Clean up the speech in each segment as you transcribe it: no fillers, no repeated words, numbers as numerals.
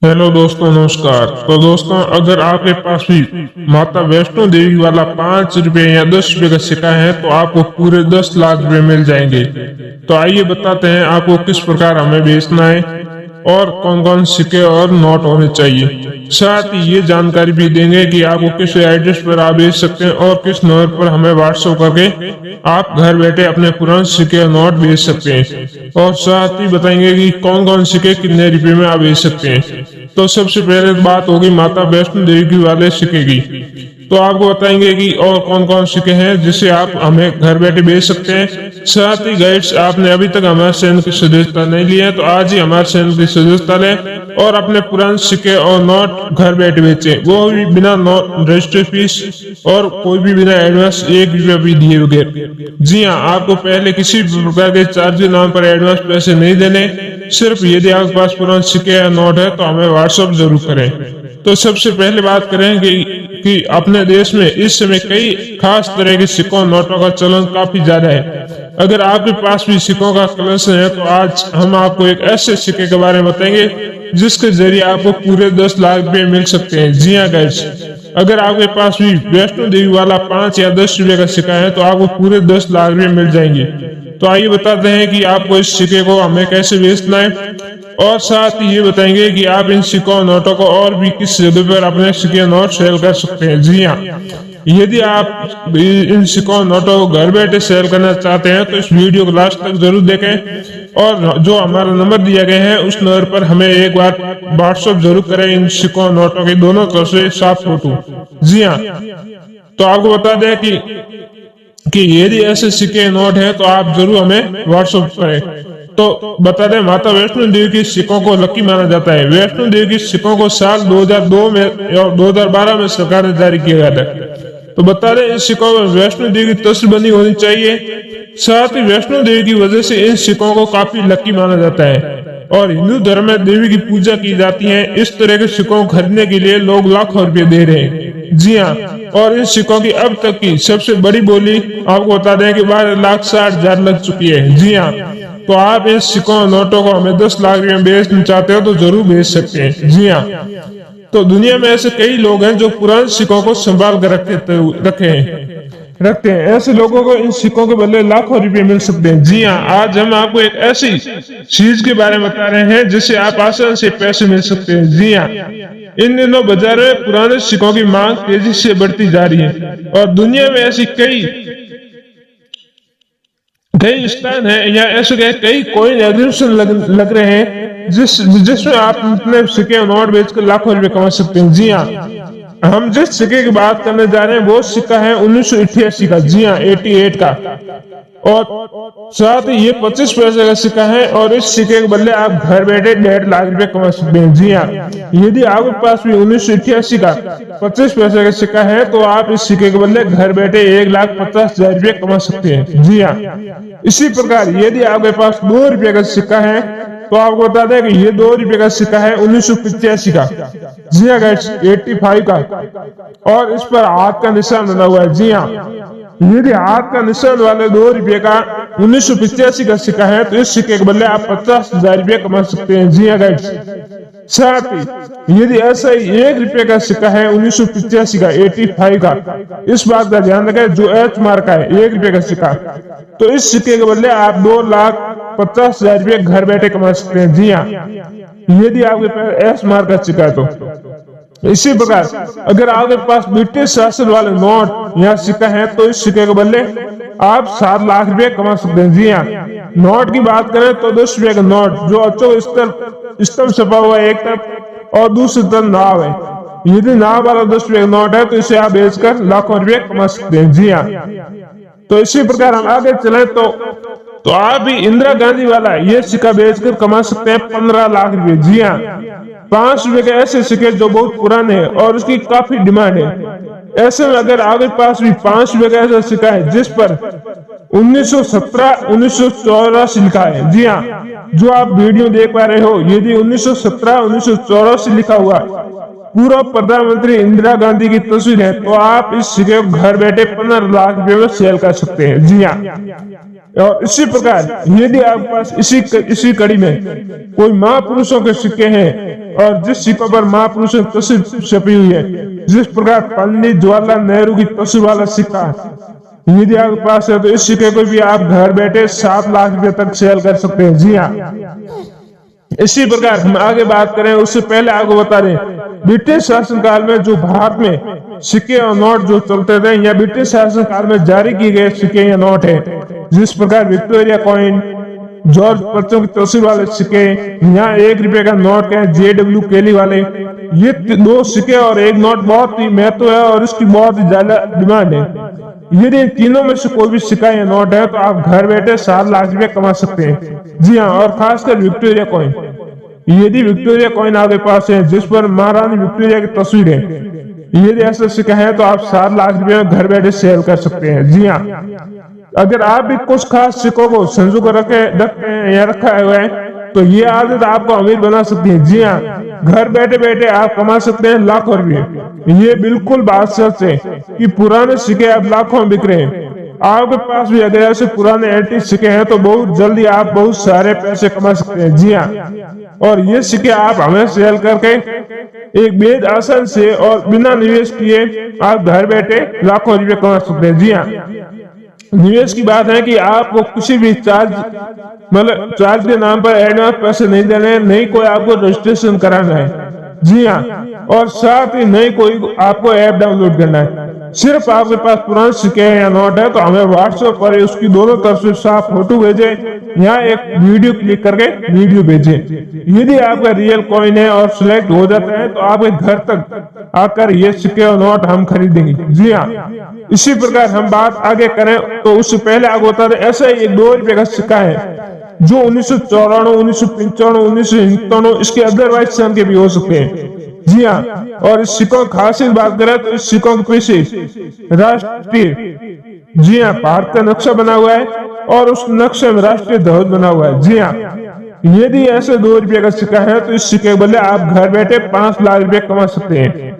Hello दोस्तों, नमस्कार। तो दोस्तों, अगर आपके पास भी माता वैष्णो देवी वाला 5 रुपए या 10 रुपए का सिक्का है तो आपको पूरे 10 लाख रुपए मिल जाएंगे। तो आइए बताते हैं आपको किस प्रकार हमें बेचना है और कौन कौन सिक्के और नोट होने चाहिए। साथ ही ये जानकारी भी देंगे कि आपको किस एड्रेस पर आप भेज सकते हैं और किस नंबर पर हमें व्हाट्सएप करके आप घर बैठे अपने पुराने सिक्के और नोट भेज सकते हैं। और साथ ही बताएंगे कि कौन कौन सिक्के कितने रुपए में आप भेज सकते हैं। तो सबसे पहले बात होगी माता वैष्णो देवी की वाले सिक्के की। तो आपको बताएंगे कि और कौन कौन सिक्के हैं जिसे आप हमें घर बैठे भेज सकते हैं। साथ ही गाइड्स, आपने अभी तक हमारे चैनल की सदस्यता नहीं ली है तो आज ही हमारे चैनल की सदस्यता लें और अपने पुराने सिक्के और नोट घर बैठे बेचे, वो भी बिना रजिस्ट्री फीस और कोई भी बिना एडवांस 1 रुपया भी दिए बगैर। जी हाँ, आपको पहले किसी भी प्रकार के चार्ज के नाम पर एडवांस पैसे नहीं देने। सिर्फ यदि आपके पास पुराने सिक्के या नोट है तो हमें व्हाट्सएप जरूर करें। तो सबसे पहले बात करें कि अपने देश में इस समय कई खास तरह के सिक्कों नोटों का चलन काफी ज्यादा है। अगर आपके पास भी सिक्कों का कलेक्शन है तो आज हम आपको एक ऐसे सिक्के के बारे में बताएंगे जिसके जरिए आपको पूरे 10 लाख रुपए मिल सकते हैं। जी हाँ गाइस, अगर आपके पास भी वैष्णो देवी वाला 5 या 10 रुपए का सिक्का है तो आपको पूरे 10 लाख रुपए मिल जाएंगे। तो आइए बताते हैं कि आपको इस सिक्के को हमें कैसे बेचना है और साथ ही ये बताएंगे कि आप इन सिक्कों और नोटों को और भी किस जगह पर अपने सिक्के नोट सेल कर सकते हैं। जी हाँ, यदि आप इन सिक्कों और नोटों को घर बैठे सेल करना चाहते हैं तो इस वीडियो को लास्ट तक जरूर देखें और जो हमारा नंबर दिया गया है उस नंबर पर हमें एक बार व्हाट्सएप जरूर करें इन सिक्कों और नोटों की दोनों तरफ से साफ फोटो। जी हाँ, तो आपको बता दें कि यदि ऐसे सिक्के नोट है तो आप जरूर हमें व्हाट्सएप करें। तो बता दें, माता वैष्णो देवी के सिक्कों को लकी माना जाता है। वैष्णो देवी के सिक्कों को साल 2002 में और 2012 में सरकार ने जारी किया गया था। तो बता दें, इन सिक्कों में वैष्णो देवी की तस्वीर बनी होनी चाहिए। साथ ही वैष्णो देवी की वजह से इन सिक्कों को काफी लकी माना जाता है और हिंदू धर्म में देवी की पूजा की जाती है। इस तरह के सिक्कों को खरीदने के लिए लोग लाखों रुपए दे रहे हैं। जी हाँ, और इन सिक्कों की अब तक की सबसे बड़ी बोली आपको बता दें कि 12,60,000 लग चुकी है। जी हाँ, तो आप इस सिक्कों और नोटों को हमें 10 लाख रुपए में बेचना चाहते हो तो जरूर बेच सकते हैं। जी हाँ, तो दुनिया में ऐसे कई लोग हैं जो पुराने सिक्कों को संभाल कर रखते हैं। ऐसे लोगों को इन सिक्कों के बदले लाखों रुपए मिल सकते हैं। जी हाँ, आज हम आपको एक ऐसी चीज के बारे में बता रहे हैं जिससे आप आसानी से पैसे मिल सकते हैं। जी हाँ, इन दिनों बाजार में पुराने सिक्कों की मांग तेजी से बढ़ती जा रही है और दुनिया में ऐसी कई स्थान है या ऐसे कई कोइन एग्जीबिशन लग रहे हैं जिसमें आप अपने सिक्के और नोट बेचकर लाखों रुपए कमा सकते हैं। जी हाँ, हम जिस सिक्के की बात करने जा रहे हैं वो सिक्का है 1988 का। जी हाँ, 88 का। और साथ ही ये 25 पैसे का सिक्का है और इस सिक्के के बदले आप घर बैठे 1.5 लाख रुपए कमा सकते हैं। जी हाँ, यदि आपके पास भी 1988 का 25 पैसे का सिक्का है तो आप इस सिक्के के बदले घर बैठे 1,50,000 रुपए कमा सकते हैं। जी हाँ, इसी प्रकार यदि आपके पास 2 रुपए का सिक्का है तो आपको बता दें कि ये 2 रुपए का सिक्का है 1985 का। जी हाँ गाइस, 85 का और इस पर हाथ का निशान बना हुआ है। जी हाँ, यदि हाथ का निशान वाले 2 रुपए का 1985 का सिक्का है तो इस सिक्के के बदले आप 50,000 रुपए कमा सकते हैं। जी हाँ गाइस, साथ ही यदि ऐसा ही 1 रुपए का सिक्का है 1985 का 85 का, इस बात का ध्यान रखें जो एच मार्क है 1 रुपए का सिक्का, तो इस सिक्के के बदले आप 2,50,000 रुपए घर बैठे कमा सकते हैं। जी हाँ, यदि आपके पास एस मार्क का सिक्का है तो। इसी प्रकार अगर आपके पास ब्रिटिश शासन वाले नोट या सिक्का है तो इस सिक्के के बदले आप 7 लाख रुपए कमा सकते हैं। जी हाँ, नोट की बात करें तो 10 रुपए का नोट जो अचो स्तंभ छपा हुआ है एक तरफ और दूसरी तरफ नाव है। यदि नाव वाला 10 रुपए का नोट है तो इसे आप बेचकर लाखों रुपए कमा सकते हैं। जी हाँ, तो इसी प्रकार हम आगे चले तो आप भी इंदिरा गांधी वाला ये सिक्का बेचकर कमा सकते हैं 15 लाख रुपए। जी हाँ, 5 रुपए के ऐसे सिक्के जो बहुत पुराने हैं और उसकी काफी डिमांड है। ऐसे में अगर आपके पास भी 5 रुपए का ऐसा सिक्का है जिस पर 1917-1984 लिखा है। जी हाँ, जो आप वीडियो देख पा रहे हो, यदि 1917-1984 लिखा हुआ है पूर्व प्रधानमंत्री इंदिरा गांधी की तस्वीर है, तो आप इस सिक्के को घर बैठे 15 लाख रुपए में सेल कर सकते हैं। जी हाँ। और इसी प्रकार यदि आपके पास इसी कड़ी में कोई महापुरुषों के सिक्के हैं और जिस सिक्कों पर महापुरुषों की तस्वीर छपी हुई है, जिस प्रकार पंडित जवाहरलाल नेहरू की तस्वीर वाला सिक्का यदि आपके पास है, तो इस सिक्के को भी आप घर बैठे 7 लाख रुपए तक सेल कर सकते हैं। जी हाँ। इसी प्रकार हम आगे बात करें, उससे पहले आपको बता दें, ब्रिटिश शासनकाल में जो भारत में सिक्के और नोट जो चलते थे, या ब्रिटिश शासनकाल में जारी किए गए सिक्के या नोट है, जिस प्रकार विक्टोरिया कॉइन, जॉर्ज प्रथम की तस्वीर वाले सिक्के, यहाँ 1 रुपए का नोट है JW केली वाले, ये 2 सिक्के और 1 नोट बहुत ही महत्व है और इसकी बहुत ही ज्यादा डिमांड है। यदि इन तीनों में से कोई भी सिक्का या नोट है, तो आप घर बैठे 7 लाख रुपए कमा सकते हैं। जी हाँ। और खासकर विक्टोरिया कॉइन, यदि विक्टोरिया कॉइन आपके पास है जिस पर महारानी विक्टोरिया की तस्वीर है, यदि ऐसा सिक्का है तो आप 7 लाख रुपए में घर बैठे सेल कर सकते हैं। जी हाँ। अगर आप भी कुछ खास सिक्कों को संजो कर रखे हैं या रखा हुआ है, तो ये आदत आपको अमीर बना सकती है। जी हाँ। घर बैठे बैठे आप कमा सकते हैं लाखों रुपए। ये बिल्कुल बात सच है कि पुराने सिक्के अब लाखों में बिक रहे हैं। आपके पास भी अगर ऐसे पुराने एंटीक सिक्के हैं, तो बहुत जल्दी आप बहुत सारे पैसे कमा सकते हैं। जी हाँ। और ये सिक्के आप हमें सेल करके एक बेहद आसान से और बिना निवेश किए आप घर बैठे लाखों रुपए कमा सकते हैं। जी हाँ। निवेश की बात है कि आपको किसी भी चार्ज के नाम पर एडवांस पैसे नहीं देने हैं, नहीं कोई आपको रजिस्ट्रेशन कराना है। जी हाँ। और साथ ही नहीं कोई आपको ऐप डाउनलोड करना है। सिर्फ आपके पास पुराने सिक्के या नोट है, तो हमें व्हाट्सएप पर उसकी दोनों तरफ से साफ फोटो भेजे, यहाँ एक वीडियो क्लिक करके वीडियो भेजे। यदि आपका रियल कॉइन है और सिलेक्ट हो जाता है, तो आपके घर तक आकर ये सिक्के और नोट हम खरीदेंगे। जी हाँ। इसी प्रकार हम बात आगे करें, तो उससे पहले आपको बता दें, ऐसा ही एक 2 रुपए का सिक्का है जो 1994, 1995, 1997 इसके अदरवाइज सन के भी हो सकते हैं। जी हाँ। और इस सिक्कों की खासियत बात करें, तो इस सिक्कों के पीछे राष्ट्रीय, जी हाँ, भारत का नक्शा बना हुआ है और उस नक्शे में राष्ट्रीय ध्वज बना हुआ है। जी हाँ। यदि ऐसे 2 रुपए का सिक्का है, तो इस सिक्के के बदले आप घर बैठे 5 लाख रुपए कमा सकते हैं।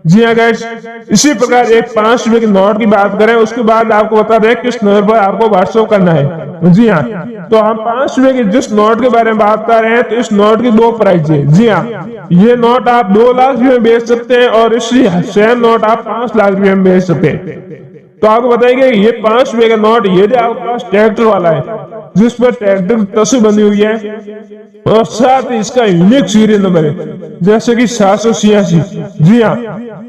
जी हाँ गाइस। इसी प्रकार एक 5 रुपए के नोट की बात करें, उसके बाद आपको बता दें किस नंबर पर आपको व्हाट्सएप करना है। जी हाँ। तो हम 5 रुपए के जिस नोट के बारे में बात कर रहे हैं, तो इस नोट की 2 प्राइस है। जी हाँ। ये नोट आप 2 लाख रुपए में बेच सकते हैं और इसी सेम नोट आप 5 लाख रुपए में बेच सकते हैं। तो आपको बताइए ये 5 रुपए का नोट, यदि आपके पास ट्रैक्टर वाला है जिस पर ट्रैक्टर की तस्वीर बनी हुई है और साथ ही इसका यूनिक सीरियल नंबर है, जैसे कि 786। जी हाँ।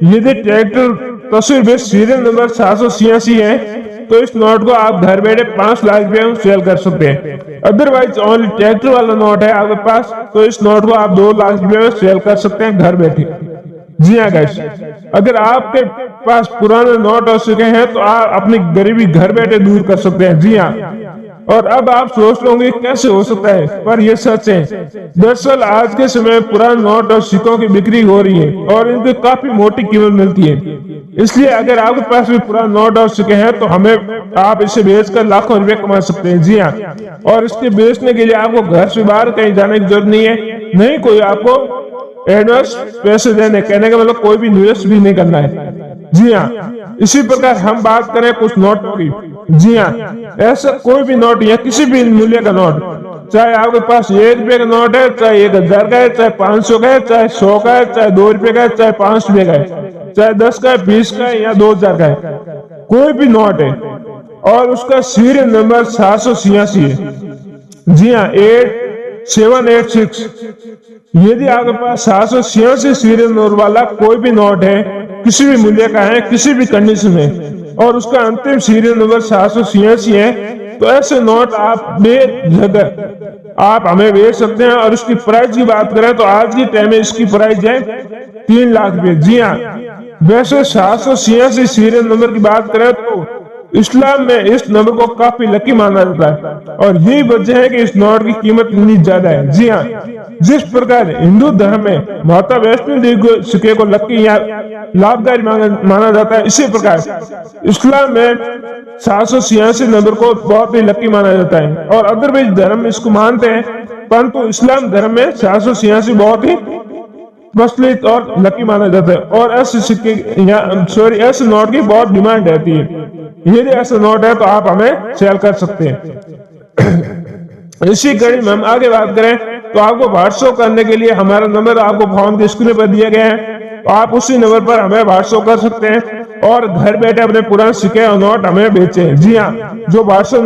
यदि ट्रैक्टर तस्वीर बेस्ड सीरियल नंबर 786 है, तो इस नोट को आप घर बैठे 5 लाख रुपए में सेल कर सकते हैं। अदरवाइज ओनली ट्रैक्टर वाला नोट है आपके पास, तो इस नोट को आप 2 लाख रुपए में सेल कर सकते हैं घर बैठे। जी हाँ गाइस। अगर आपके पास पुराने नोट हो चुके हैं, तो आप अपनी गरीबी घर बैठे दूर कर सकते हैं। जी हाँ। और अब आप सोच लोगे कैसे हो सकता है, पर यह सच है। दरअसल आज के समय पुराने नोट और सिक्कों की बिक्री हो रही है और इनकी काफी मोटी कीमत मिलती है। इसलिए अगर आपके पास भी पुराने नोट और सिक्के हैं, तो हमें आप इसे बेचकर लाखों रुपए कमा सकते हैं। जी हाँ। और इसके बेचने के लिए आपको घर से बाहर कहीं जाने की जरूरत नहीं है, नहीं कोई आपको एडवांस पैसे देने, कहने का मतलब कोई भी निवेश भी नहीं करना है। जी हाँ। इसी प्रकार हम बात करें कुछ नोटों की। जी हाँ। ऐसा कोई भी नोट या किसी भी मूल्य का नोट, चाहे आपके पास 1 रुपए का नोट है, चाहे 1000 का है, चाहे 500 का है, चाहे 100 का है, चाहे 2 रुपए का है, चाहे 5 रुपए का है, चाहे 10 का है, 20 का है या 2000 का है, कोई भी नोट है और उसका सीरियल नंबर 786 है। जी हाँ। 8786। यदि आपके पास 786 सीरियल नंबर वाला कोई भी नोट है, किसी भी मूल्य का है, किसी भी कंडीशन में, और उसका अंतिम सीरियल नंबर 786 है, तो ऐसे नोट आप बेझिझक आप हमें बेच सकते हैं। और उसकी प्राइस की बात करें, तो आज की टाइम में इसकी प्राइस है 3 लाख रुपए। जी हाँ। वैसे 786 सीरियल नंबर की बात करें, तो इस्लाम में इस नंबर को काफी लकी माना जाता है और यही वजह है कि इस नोट की कीमत इतनी ज्यादा है। जी हाँ। जिस प्रकार हिंदू धर्म में माता वैष्णो देवी सिक्के को लकी या लाभकारी माना जाता है, इसी प्रकार इस्लाम में 786 नंबर को बहुत ही लकी माना जाता है। और अदरवाइज धर्म इसको मानते हैं, परंतु इस्लाम धर्म में 786 बहुत ही प्रचलित और लकी माना जाता है। और ऐसे सिक्के ऐसे नोट की बहुत डिमांड रहती है। यदि ऐसे नोट है तो आप हमें सेल कर सकते हैं। इसी कड़ी में हम आगे बात करें तो आपको व्हाट्सएप करने के लिए हमारा नंबर आपको फोन के स्क्रीन पर दिया गया है, तो आप उसी नंबर पर हमें व्हाट्सएप कर सकते हैं और घर बैठे अपने पुराने सिक्के और नोट हमें बेचें। जी हाँ, जो व्हाट्सएप